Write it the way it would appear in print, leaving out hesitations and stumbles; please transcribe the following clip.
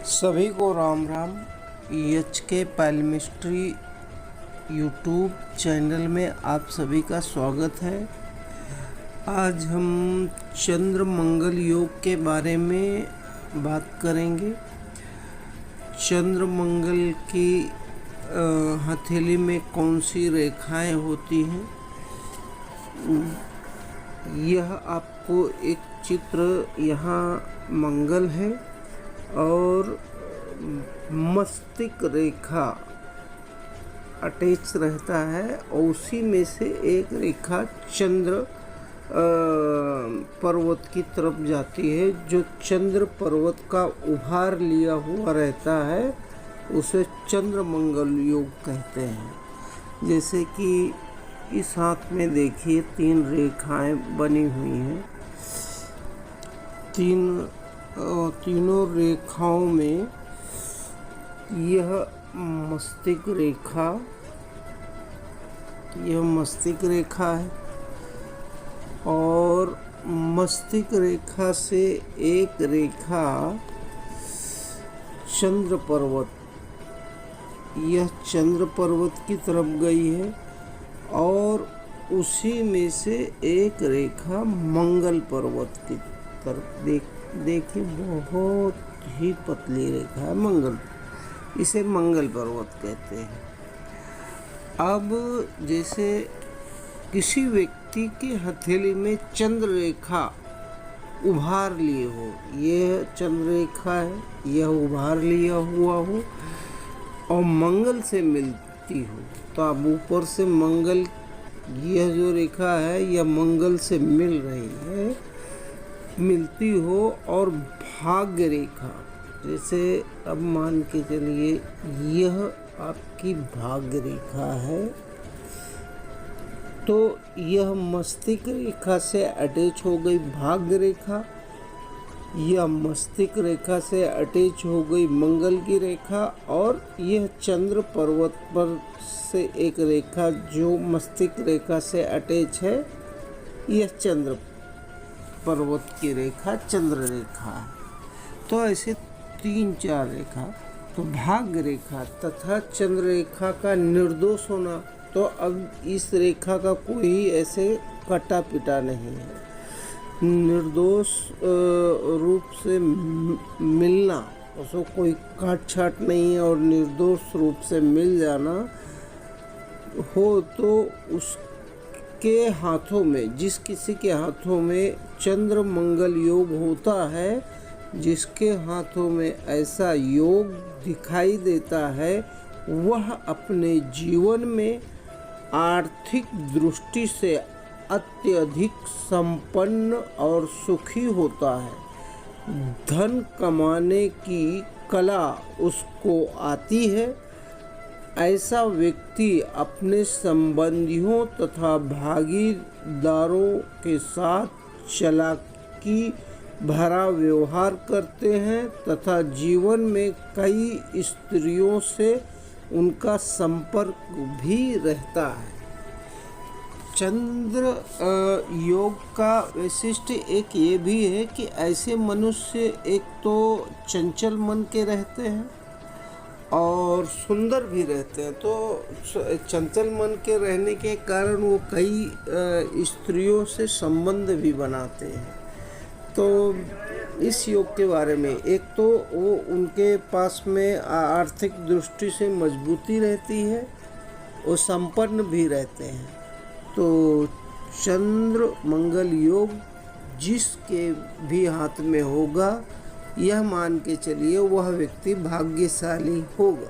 सभी को राम राम। एच के पैलमिस्ट्री यूट्यूब चैनल में आप सभी का स्वागत है। आज हम चंद्र मंगल योग के बारे में बात करेंगे। चंद्र मंगल की हथेली में कौन सी रेखाएं होती हैं, यह आपको एक चित्र, यहाँ मंगल है और मस्तिष्क रेखा अटैच रहता है और उसी में से एक रेखा चंद्र पर्वत की तरफ जाती है। जो चंद्र पर्वत का उभार लिया हुआ रहता है उसे चंद्र मंगल योग कहते हैं। जैसे कि इस हाथ में देखिए 3 रेखाएं बनी हुई हैं। तीनों रेखाओं में यह मस्तिष्क रेखा है और मस्तिष्क रेखा से एक रेखा चंद्र पर्वत, यह चंद्र पर्वत की तरफ गई है और उसी में से एक रेखा मंगल पर्वत की तरफ। देखिए बहुत ही पतली रेखा है मंगल, इसे मंगल पर्वत कहते हैं। अब जैसे किसी व्यक्ति की हथेली में चंद्र रेखा उभार लिए हो, यह चंद्र रेखा है, यह उभार लिया हुआ हो और मंगल से मिलती हो, तो अब ऊपर से मंगल, यह जो रेखा है यह मंगल से मिल रही है, मिलती हो और भाग्य रेखा, जैसे अब मान के चलिए यह आपकी भाग्य रेखा है, तो यह मस्तिष्क रेखा से अटैच हो गई भाग्य रेखा, यह मस्तिष्क रेखा से अटैच हो गई मंगल की रेखा और यह चंद्र पर्वत पर से एक रेखा जो मस्तिष्क रेखा से अटैच है, यह चंद्र पर्वत की रेखा चंद्र रेखा है। तो ऐसे 3-4 रेखा, तो भाग्य रेखा तथा चंद्र रेखा का निर्दोष होना, तो अब इस रेखा का कोई ऐसे कटा पिटा नहीं है, निर्दोष रूप से मिलना, उसको कोई काट छाट नहीं है और निर्दोष रूप से मिल जाना हो, तो उसके हाथों में, जिस किसी के हाथों में चंद्र मंगल योग होता है, जिसके हाथों में ऐसा योग दिखाई देता है, वह अपने जीवन में आर्थिक दृष्टि से अत्यधिक संपन्न और सुखी होता है। धन कमाने की कला उसको आती है। ऐसा व्यक्ति अपने संबंधियों तथा भागीदारों के साथ चालाकी भरा व्यवहार करते हैं तथा जीवन में कई स्त्रियों से उनका संपर्क भी रहता है। चंद्र योग का वैशिष्ट्य एक ये भी है कि ऐसे मनुष्य एक तो चंचल मन के रहते हैं और सुंदर भी रहते हैं। तो चंचल मन के रहने के कारण वो कई स्त्रियों से संबंध भी बनाते हैं। तो इस योग के बारे में एक तो वो उनके पास में आर्थिक दृष्टि से मजबूती रहती है, वो संपन्न भी रहते हैं। तो चंद्र मंगल योग जिसके भी हाथ में होगा, यह मान के चलिए वह व्यक्ति भाग्यशाली होगा।